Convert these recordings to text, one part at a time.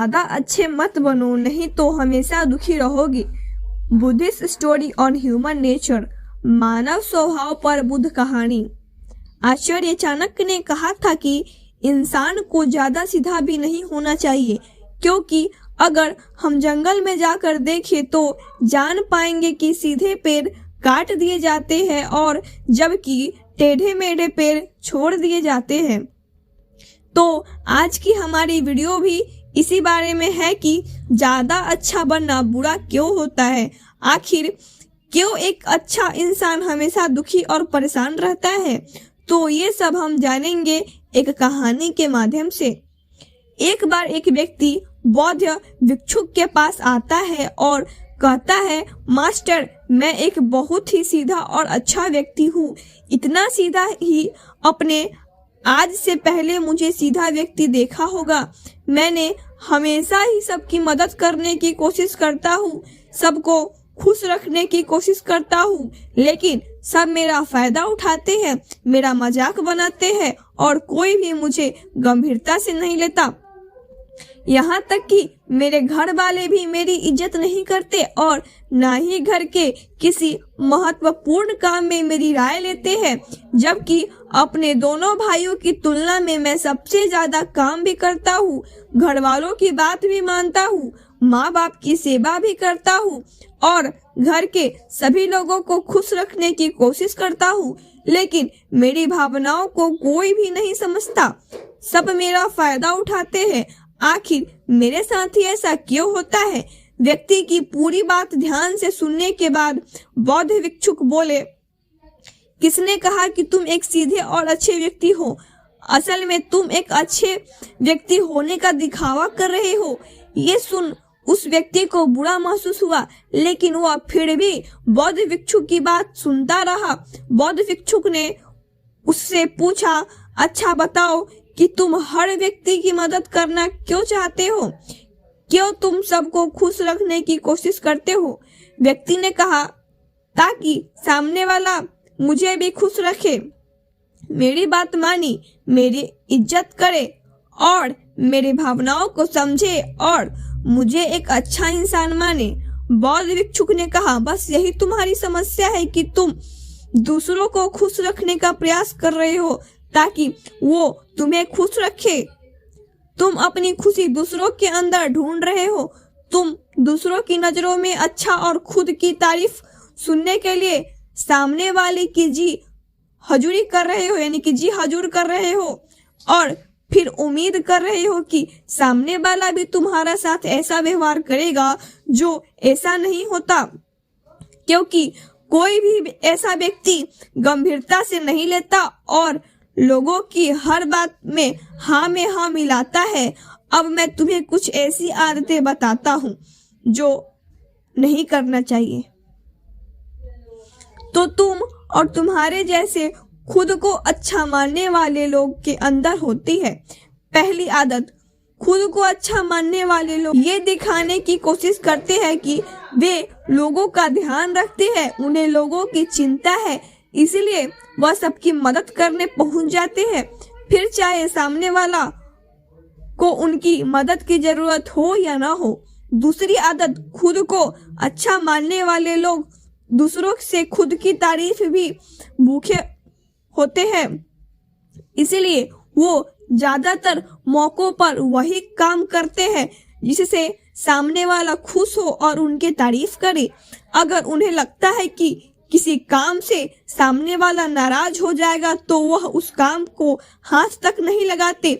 ज्यादा अच्छे मत बनो, नहीं तो हमेशा दुखी रहोगी। Buddhist story on human nature, मानव स्वभाव पर बुद्ध कहानी। आचार्य चाणक्य ने कहा था कि इंसान को ज्यादा सीधा भी नहीं होना चाहिए, क्योंकि अगर हम जंगल में जाकर देखें तो जान पाएंगे कि सीधे पेड़ काट दिए जाते हैं और जबकि टेढ़े मेढ़े पेड़ छोड़ दिए जाते हैं। तो आज की हमारी वीडियो भी इसी बारे में है कि ज्यादा अच्छा बनना बुरा क्यों होता है, आखिर क्यों एक अच्छा इंसान हमेशा दुखी और परेशान रहता है। तो ये सब हम जानेंगे एक कहानी के माध्यम से। एक बार एक व्यक्ति बौद्ध भिक्षुक के पास आता है और कहता है, मास्टर, मैं एक बहुत ही सीधा और अच्छा व्यक्ति हूँ। इतना सीधा ही अपने आज से पहले मुझे सीधा व्यक्ति देखा होगा। मैंने हमेशा ही सबकी मदद करने की कोशिश करता हूँ, सबको खुश रखने की कोशिश करता हूँ, लेकिन सब मेरा फायदा उठाते हैं, मेरा मजाक बनाते हैं और कोई भी मुझे गंभीरता से नहीं लेता। यहाँ तक कि मेरे घर वाले भी मेरी इज्जत नहीं करते और ना ही घर के किसी महत्वपूर्ण काम में मेरी राय लेते हैं, जबकि अपने दोनों भाइयों की तुलना में मैं सबसे ज्यादा काम भी करता हूँ, घर वालों की बात भी मानता हूँ, माँ बाप की सेवा भी करता हूँ और घर के सभी लोगों को खुश रखने की कोशिश करता हूँ, लेकिन मेरी भावनाओं को कोई भी नहीं समझता, सब मेरा फायदा उठाते हैं। आखिर मेरे साथ ही ऐसा क्यों होता है? व्यक्ति की पूरी बात ध्यान से सुनने के बाद बौद्ध भिक्षुक बोले, किसने कहा कि तुम एक सीधे और अच्छे व्यक्ति हो? असल में तुम एक अच्छे व्यक्ति होने का दिखावा कर रहे हो। ये सुन उस व्यक्ति को बुरा महसूस हुआ, लेकिन वह फिर भी बौद्ध भिक्षुक की बात सुनता रहा। बौद्ध भिक्षुक ने उससे पूछा, अच्छा बताओ कि तुम हर व्यक्ति की मदद करना क्यों चाहते हो? क्यों तुम सबको खुश रखने की कोशिश करते हो? व्यक्ति ने कहा, ताकि सामने वाला मुझे भी खुश रखे, मेरी बात मानी, मेरी इज्जत करे और मेरी भावनाओं को समझे और मुझे एक अच्छा इंसान माने। बौद्ध भिक्षुक ने कहा, बस यही तुम्हारी समस्या है कि तुम दूसरों को खुश रखने का प्रयास कर रहे हो ताकि वो तुम्हें खुश रखे। तुम अपनी खुशी दूसरों के अंदर ढूंढ रहे हो। तुम दूसरों की नजरों में अच्छा और खुद की तारीफ सुनने के लिए सामने वाले की जी हजूरी कर रहे हो, यानी कि जी हजूर कर रहे हो और फिर उम्मीद कर रहे हो कि सामने वाला भी तुम्हारा साथ ऐसा व्यवहार करेगा जो ऐसा नहीं होता, क्योंकि कोई भी ऐसा व्यक्ति गंभीरता से नहीं लेता और लोगों की हर बात में हाँ मिलाता है। अब मैं तुम्हें कुछ ऐसी आदतें बताता हूँ जो नहीं करना चाहिए, तो तुम और तुम्हारे जैसे खुद को अच्छा मानने वाले लोग के अंदर होती है। पहली आदत, खुद को अच्छा मानने वाले लोग ये दिखाने की कोशिश करते हैं कि वे लोगों का ध्यान रखते हैं, उन्हें लोगों की चिंता है, इसलिए वह सबकी मदद करने पहुंच जाते हैं, फिर चाहे सामने वाला को उनकी मदद की जरूरत हो या ना हो। दूसरी आदत, खुद को अच्छा मानने वाले लोग दूसरों से खुद की तारीफ भी भूखे होते हैं, इसलिए वो ज्यादातर मौकों पर वही काम करते हैं जिससे सामने वाला खुश हो और उनकी तारीफ करे। अगर उन्हें लगता है कि किसी काम से सामने वाला नाराज हो जाएगा तो वह उस काम को हाथ तक नहीं लगाते।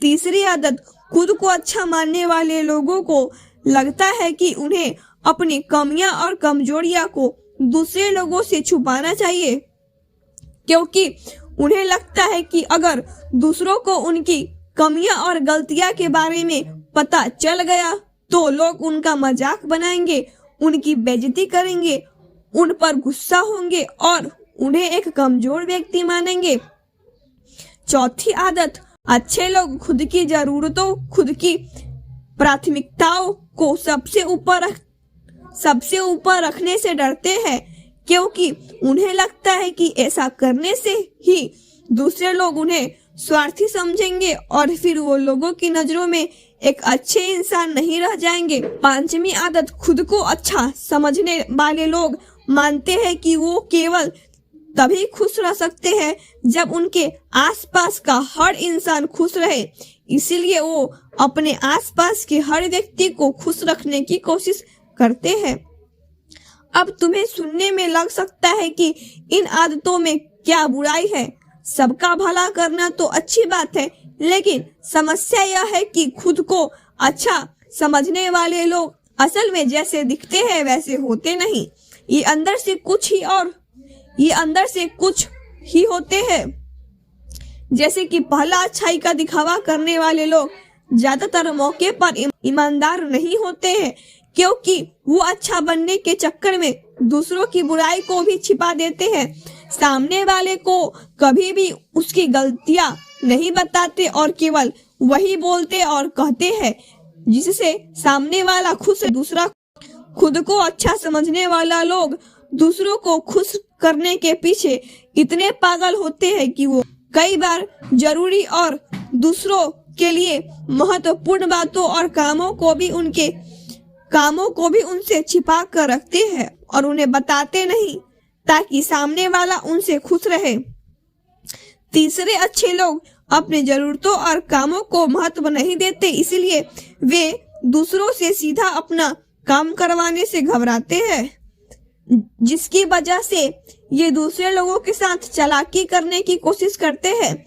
तीसरी आदत, खुद को अच्छा मानने वाले लोगों को लगता है कि उन्हें अपनी कमियां और कमजोरियां को दूसरे लोगों से छुपाना चाहिए, क्योंकि उन्हें लगता है कि अगर दूसरों को उनकी कमियां और गलतियां के बारे में पता चल गया तो लोग उनका मजाक बनाएंगे, उनकी बेइज्जती करेंगे, उन पर गुस्सा होंगे और उन्हें एक कमजोर व्यक्ति मानेंगे। चौथी आदत, अच्छे लोग खुद की जरूरतों, खुद की प्राथमिकताओं को सबसे ऊपर रखने से डरते हैं, क्योंकि उन्हें लगता है कि ऐसा करने से ही दूसरे लोग उन्हें स्वार्थी समझेंगे और फिर वो लोगों की नजरों में एक अच्छे इंसान नहीं रह जाएंगे। पांचवी आदत, खुद को अच्छा समझने वाले लोग मानते हैं कि वो केवल तभी खुश रह सकते हैं जब उनके आसपास का हर इंसान खुश रहे, इसीलिए वो अपने आसपास के हर व्यक्ति को खुश रखने की कोशिश करते हैं। अब तुम्हें सुनने में लग सकता है कि इन आदतों में क्या बुराई है, सबका भला करना तो अच्छी बात है, लेकिन समस्या यह है कि खुद को अच्छा समझने वाले लोग असल में जैसे दिखते हैं वैसे होते नहीं। ये अंदर से कुछ ही होते हैं। जैसे कि पहला अच्छाई का दिखावा करने वाले लोग ज्यादातर मौके पर ईमानदार नहीं होते हैं, क्योंकि वो अच्छा बनने के चक्कर में दूसरों की बुराई को भी छिपा देते हैं। सामने वाले को कभी भी उसकी गलतियां नहीं बताते और केवल वही बोलते और कहते हैं जिससे सामने वाला खुश है। दूसरा, खुद को अच्छा समझने वाला लोग दूसरों को खुश करने के पीछे इतने पागल होते हैं कि वो कई बार जरूरी और दूसरों के लिए महत्वपूर्ण बातों और कामों को भी उनसे छिपा कर रखते हैं और उन्हें बताते नहीं, ताकि सामने वाला उनसे खुश रहे। तीसरे, अच्छे लोग अपने जरूरतों और कामों को महत्व नहीं देते, इसलिए वे दूसरों से सीधा अपना काम करवाने से घबराते हैं, जिसकी वजह से ये दूसरे लोगों के साथ चालाकी करने की कोशिश करते हैं।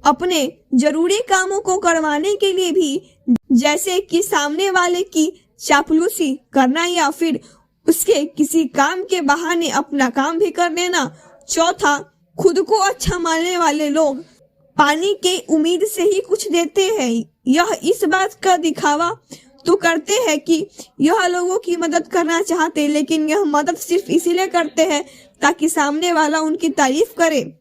अपने जरूरी कामों को करवाने के लिए भी, जैसे कि सामने वाले की चापलूसी करना या फिर उसके किसी काम के बहाने अपना काम भी कर लेना। चौथा, खुद को अच्छा मानने वाले लोग पानी के उम्मीद से ही कुछ देते हैं। यह इस बात का दिखावा तो करते हैं कि यह लोगों की मदद करना चाहते, लेकिन यह मदद सिर्फ इसीलिए करते हैं ताकि सामने वाला उनकी तारीफ करे,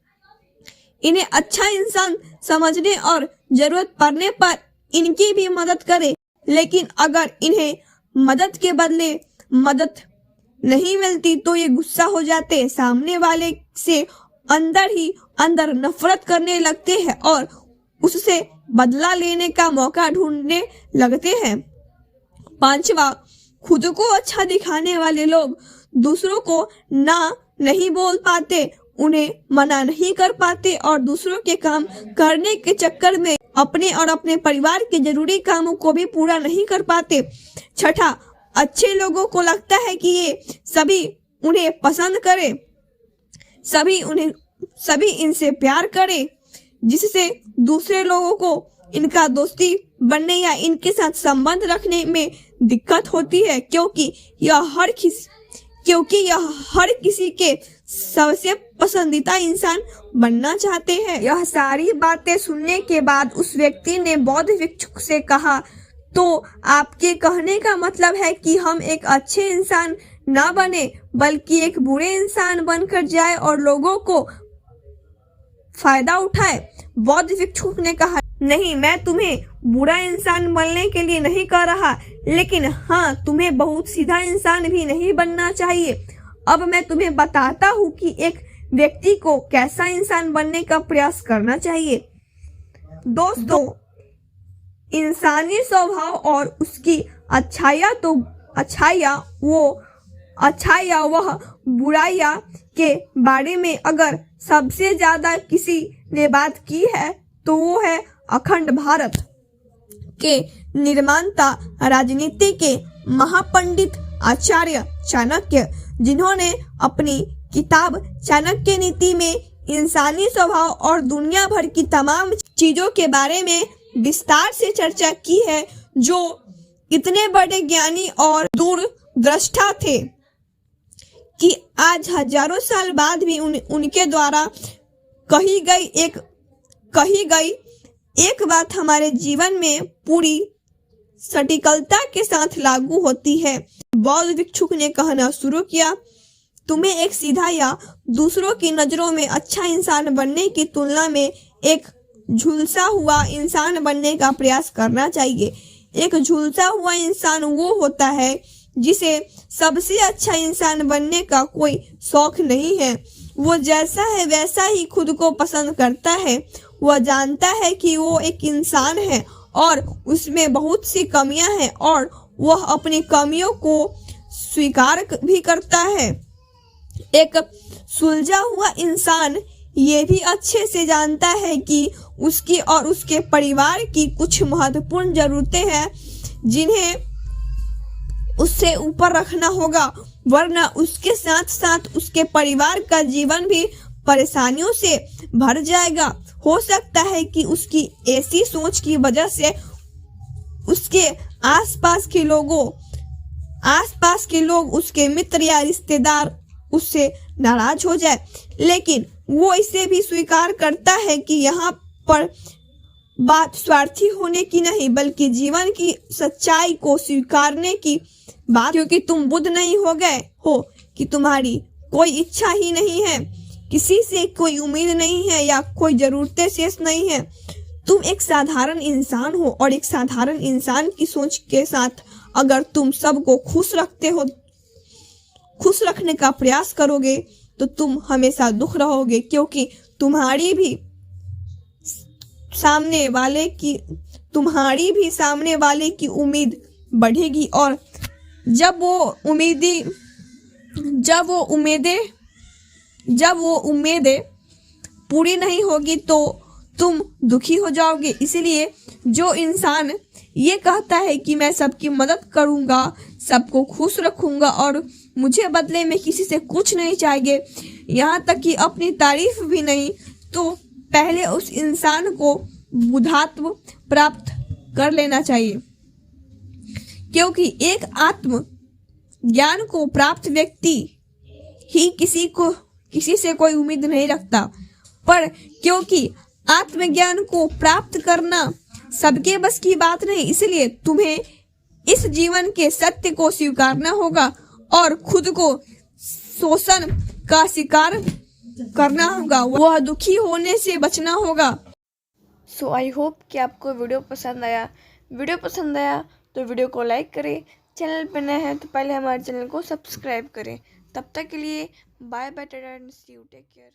इन्हें अच्छा इंसान समझने और जरूरत पड़ने पर इनकी भी मदद करे। लेकिन अगर इन्हें मदद के बदले मदद नहीं मिलती तो ये गुस्सा हो जाते, सामने वाले से अंदर ही अंदर नफरत करने लगते हैं और उससे बदला लेने का मौका ढूंढने लगते हैं। पांचवा, खुद को अच्छा दिखाने वाले लोग दूसरों को ना नहीं बोल पाते, उन्हें मना नहीं कर पाते और दूसरों के काम करने के चक्कर में अपने और अपने परिवार के जरूरी कामों को भी पूरा नहीं कर पाते। छठा, अच्छे लोगों को लगता है कि ये सभी उन्हें पसंद करे, सभी इनसे प्यार करे, जिससे दूसरे लोगों को इनका दोस्ती बनने या इनके साथ संबंध रखने में दिक्कत होती है, क्योंकि यह हर किसी के सबसे पसंदीदा इंसान बनना चाहते हैं। यह सारी बातें सुनने के बाद उस व्यक्ति ने बौद्ध भिक्षुक से कहा, तो आपके कहने का मतलब है कि हम एक अच्छे इंसान ना बने बल्कि एक बुरे इंसान बनकर जाए और लोगों को फायदा उठाए। बौद्ध भिक्षुक ने कहा, नहीं, मैं तुम्हें बुरा इंसान बनने के लिए नहीं कह रहा, लेकिन हाँ, तुम्हें बहुत सीधा इंसान भी नहीं बनना चाहिए। अब मैं तुम्हें बताता हूँ कि एक व्यक्ति को कैसा इंसान बनने का प्रयास करना चाहिए। दोस्तों, इंसानी स्वभाव और उसकी अच्छाइयाँ वह बुराइयाँ के बारे में अगर सबसे ज्यादा किसी ने बात की है तो वो है अखंड भारत के निर्माता, राजनीति के महापंडित आचार्य चाणक्य, जिन्होंने अपनी किताब चाणक्य नीति में इंसानी स्वभाव और दुनिया भर की तमाम चीजों के बारे में विस्तार से चर्चा की है, जो इतने बड़े ज्ञानी और दूरदृष्टा थे कि आज हजारों साल बाद भी उनके द्वारा कही गई एक बात हमारे जीवन में पूरी सटीकता के साथ लागू होती है। बौद्ध भिक्षुक ने कहना शुरू किया, तुम्हें एक सीधा या दूसरों की नजरों में अच्छा इंसान बनने की तुलना में एक झुलसा हुआ इंसान बनने का प्रयास करना चाहिए। एक झुलसा हुआ इंसान वो होता है जिसे सबसे अच्छा इंसान बनने का कोई शौक नहीं है। वो जैसा है वैसा ही खुद को पसंद करता है। वह जानता है कि वो एक इंसान है और उसमें बहुत सी कमियां हैं और वह अपनी कमियों को स्वीकार भी करता है। एक सुलझा हुआ इंसान ये भी अच्छे से जानता है कि उसकी और उसके परिवार की कुछ महत्वपूर्ण जरूरतें हैं जिन्हें उससे ऊपर रखना होगा, वरना उसके साथ साथ उसके परिवार का जीवन भी परेशानियों से भर जाएगा। हो सकता है कि उसकी ऐसी सोच की वजह से उसके आसपास के लोग, उसके मित्र या रिश्तेदार उससे नाराज हो जाए, लेकिन वो इसे भी स्वीकार करता है कि यहाँ पर बात स्वार्थी होने की नहीं बल्कि जीवन की सच्चाई को स्वीकारने की बात, क्योंकि तुम बुद्ध नहीं हो गए हो कि तुम्हारी कोई इच्छा ही नहीं है, किसी से कोई उम्मीद नहीं है या कोई जरूरतें शेष नहीं है। तुम एक साधारण इंसान हो और एक साधारण इंसान की सोच के साथ अगर तुम सबको खुश रखने का प्रयास करोगे तो तुम हमेशा दुख रहोगे, क्योंकि तुम्हारी भी सामने वाले की उम्मीद बढ़ेगी और जब वो उम्मीदें पूरी नहीं होगी तो तुम दुखी हो जाओगे। इसलिए जो इंसान ये कहता है कि मैं सबकी मदद करूंगा, सबको खुश रखूंगा और मुझे बदले में किसी से कुछ नहीं चाहिए, यहाँ तक कि अपनी तारीफ भी नहीं, तो पहले उस इंसान को बुद्धात्व प्राप्त कर लेना चाहिए, क्योंकि एक आत्म ज्ञान को प्राप्त व्यक्ति ही किसी से कोई उम्मीद नहीं रखता। पर क्योंकि आत्मज्ञान को प्राप्त करना सबके बस की बात नहीं, इसलिए तुम्हें इस जीवन के सत्य को स्वीकारना होगा और खुद को शोषण का शिकार करना होगा, वह दुखी होने से बचना होगा। सो आई होप कि आपको वीडियो पसंद आया तो वीडियो को लाइक करें, चैनल पर नए हैं तो पहले हमारे चैनल को सब्सक्राइब करें। तब तक के लिए bye bye, tata and see you, take care.